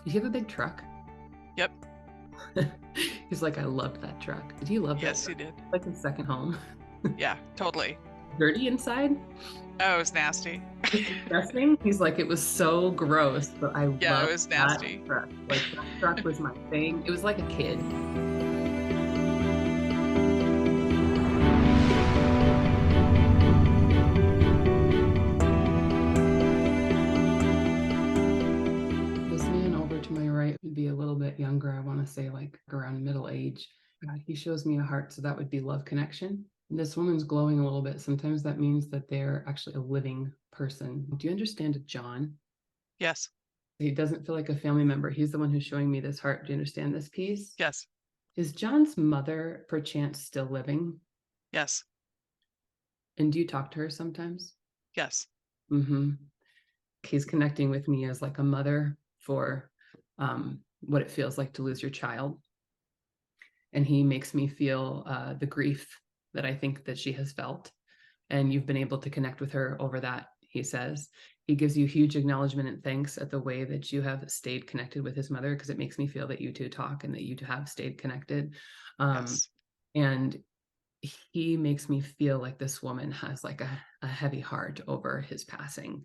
You have a big truck? Yep. He's like, I loved that truck. Did you love that Yes, truck? you did. Like his second home. Yeah, totally. Dirty inside? Oh, it was nasty. It's disgusting. He's like, it was so gross, but I Yeah, it loved was that nasty. truck. Like that truck was my thing. It was like a kid. This man over to my right would be a little bit younger. I want to say like around middle age. He shows me a heart, so that would be love connection. This woman's glowing a little bit. Sometimes that means that they're actually a living person. Do you understand John? Yes. He doesn't feel like a family member. He's the one who's showing me this heart. Do you understand this piece? Yes. Is John's mother perchance still living? Yes. And do you talk to her sometimes? Yes. Mm-hmm. He's connecting with me as like a mother for what it feels like to lose your child. And he makes me feel the grief that I think that she has felt. And you've been able to connect with her over that, he says. He gives you huge acknowledgement and thanks at the way that you have stayed connected with his mother, because it makes me feel that you two talk and that you two have stayed connected. Yes. And he makes me feel like this woman has like a heavy heart over his passing,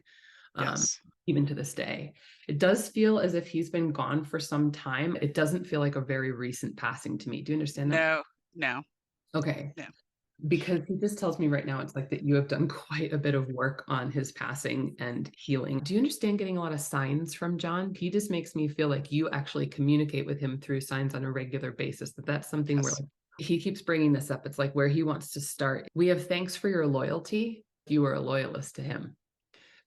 um, Yes. even to this day. It does feel as if he's been gone for some time. It doesn't feel like a very recent passing to me. Do you understand that? No. No. Okay. No. Because he just tells me right now, it's like that you have done quite a bit of work on his passing and healing. Do you understand getting a lot of signs from John? He just makes me feel like you actually communicate with him through signs on a regular basis, that's something where Yes. like, he keeps bringing this up. It's like where he wants to start. We have thanks for your loyalty. You are a loyalist to him,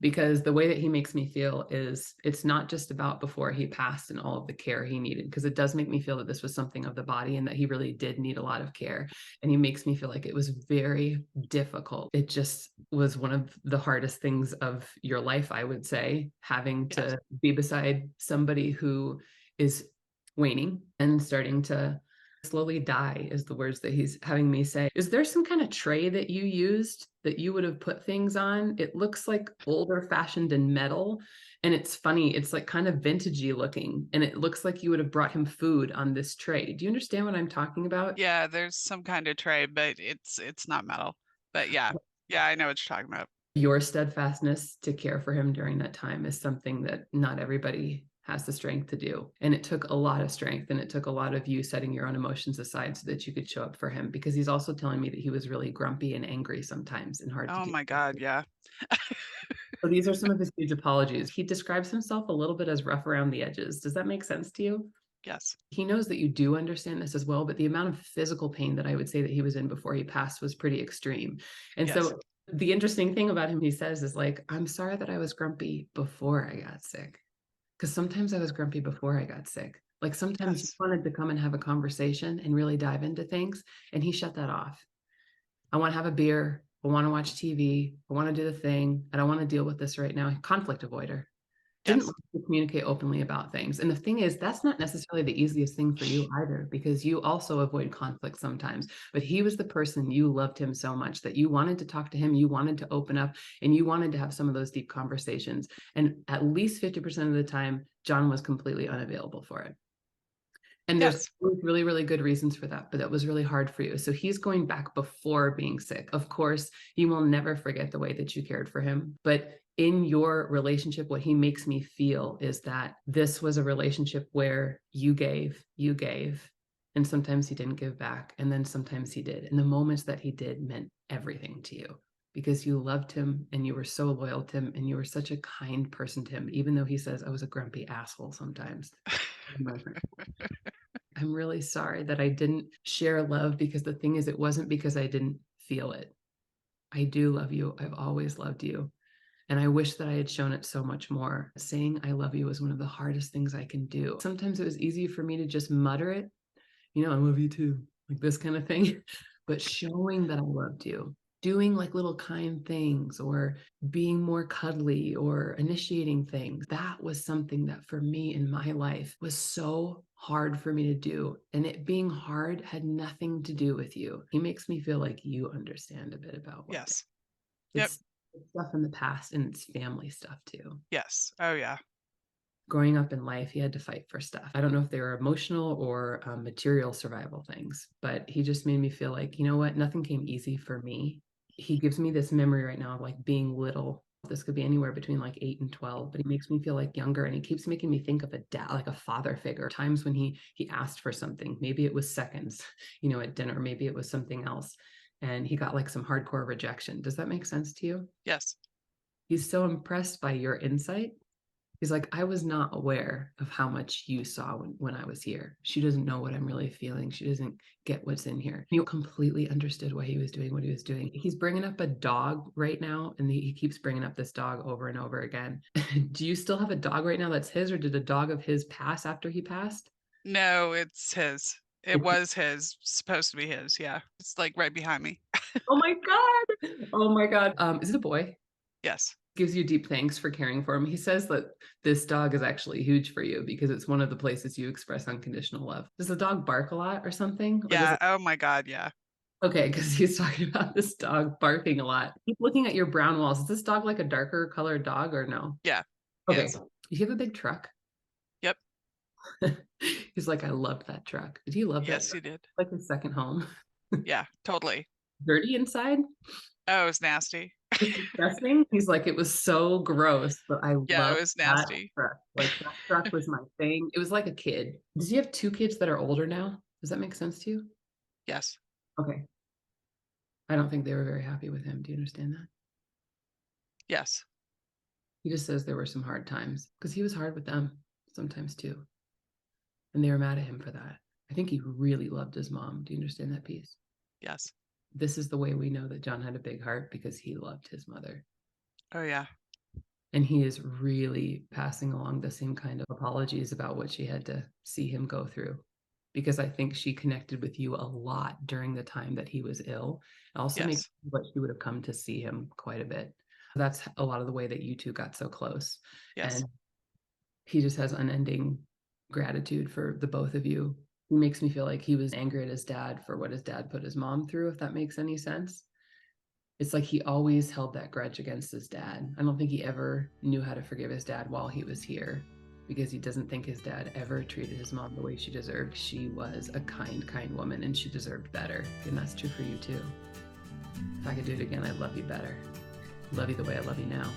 because the way that he makes me feel is it's not just about before he passed and all of the care he needed, because it does make me feel that this was something of the body and that he really did need a lot of care. And he makes me feel like it was very difficult. It just was one of the hardest things of your life, I would say, having Yes. to be beside somebody who is waning and starting to slowly die, is the words that he's having me say. Is there some kind of tray that you used that you would have put things on? It looks like older fashioned and metal. And it's funny, it's like kind of vintagey looking. And it looks like you would have brought him food on this tray. Do you understand what I'm talking about? Yeah, there's some kind of tray, but it's not metal. But yeah. Yeah, I know what you're talking about. Your steadfastness to care for him during that time is something that not everybody has the strength to do. And it took a lot of strength, and it took a lot of you setting your own emotions aside so that you could show up for him, because he's also telling me that he was really grumpy and angry sometimes and hard to Oh deal my God, with. yeah. So these are some of his huge apologies. He describes himself a little bit as rough around the edges. Does that make sense to you? Yes. He knows that you do understand this as well, but the amount of physical pain that I would say that he was in before he passed was pretty extreme. And Yes. so the interesting thing about him, he says, is like, I'm sorry that I was grumpy before I got sick. Because sometimes I was grumpy before I got sick. Like sometimes you Yes. wanted to come and have a conversation and really dive into things, and he shut that off. I want to have a beer. I want to watch TV. I want to do the thing. I don't want to deal with this right now. Conflict avoider. Didn't Yes. want to communicate openly about things. And the thing is, that's not necessarily the easiest thing for you either, because you also avoid conflict sometimes. But he was the person, you loved him so much that you wanted to talk to him, you wanted to open up, and you wanted to have some of those deep conversations. And at least 50% of the time, John was completely unavailable for it. And there's Yes. really, really good reasons for that, but that was really hard for you. So he's going back before being sick. Of course, he will never forget the way that you cared for him. But in your relationship, what he makes me feel is that this was a relationship where you gave, and sometimes he didn't give back. And then sometimes he did. And the moments that he did meant everything to you, because you loved him and you were so loyal to him and you were such a kind person to him, even though he says I was a grumpy asshole sometimes. I'm really sorry that I didn't share love, because the thing is, it wasn't because I didn't feel it. I do love you. I've always loved you. And I wish that I had shown it so much more. Saying I love you was one of the hardest things I can do. Sometimes it was easy for me to just mutter it, I love you too, like this kind of thing. But showing that I loved you, doing like little kind things, or being more cuddly, or initiating things, that was something that for me in my life was so hard for me to do. And it being hard had nothing to do with you. He makes me feel like you understand a bit about what Yes. Yep. it's stuff in the past, and it's family stuff too. Yes. Oh yeah. Growing up in life, he had to fight for stuff. I don't know if they were emotional or material survival things, but he just made me feel like, you know what? Nothing came easy for me. He gives me this memory right now of like being little. This could be anywhere between like 8 and 12, but he makes me feel like younger, and he keeps making me think of a dad, like a father figure. Times when he asked for something, maybe it was seconds, at dinner, maybe it was something else, and he got like some hardcore rejection. Does that make sense to you? Yes. He's so impressed by your insight. He's like, I was not aware of how much you saw when I was here. She doesn't know what I'm really feeling. She doesn't get what's in here. You completely understood why he was doing what he was doing. He's bringing up a dog right now, and he keeps bringing up this dog over and over again. Do you still have a dog right now that's his, or did a dog of his pass after he passed? No, it's his. It It's, was his, supposed to be his. Yeah. It's like right behind me. oh my God. Oh my God. Is it a boy? Yes. Gives you deep thanks for caring for him. He says that this dog is actually huge for you because it's one of the places you express unconditional love. Does the dog bark a lot or something? Or does Yeah. it? Oh my God. Yeah. Okay, because he's talking about this dog barking a lot. Keep looking at your brown walls. Is this dog like a darker colored dog or no? Yeah. He Okay. is. You have a big truck? Yep. He's like, I loved that truck. Did you love that Yes, truck? you did. Like his second home. Yeah, totally. Dirty inside? Oh, it was nasty. It's disgusting. He's like, it was so gross, but I Yeah, love it was that nasty. truck. Like that truck was my thing. It was like a kid. Does he have two kids that are older now? Does that make sense to you? Yes. Okay. I don't think they were very happy with him. Do you understand that? Yes. He just says there were some hard times because he was hard with them sometimes too. And they were mad at him for that. I think he really loved his mom. Do you understand that piece? Yes. This is the way we know that John had a big heart, because he loved his mother. Oh, yeah. And he is really passing along the same kind of apologies about what she had to see him go through. Because I think she connected with you a lot during the time that he was ill. It also makes Yes. what she would have come to see him quite a bit. That's a lot of the way that you two got so close. Yes. And he just has unending gratitude for the both of you. He makes me feel like he was angry at his dad for what his dad put his mom through, if that makes any sense. It's like he always held that grudge against his dad. I don't think he ever knew how to forgive his dad while he was here, because he doesn't think his dad ever treated his mom the way she deserved. She was a kind, kind woman, and she deserved better. And that's true for you too. If I could do it again, I'd love you better. Love you the way I love you now.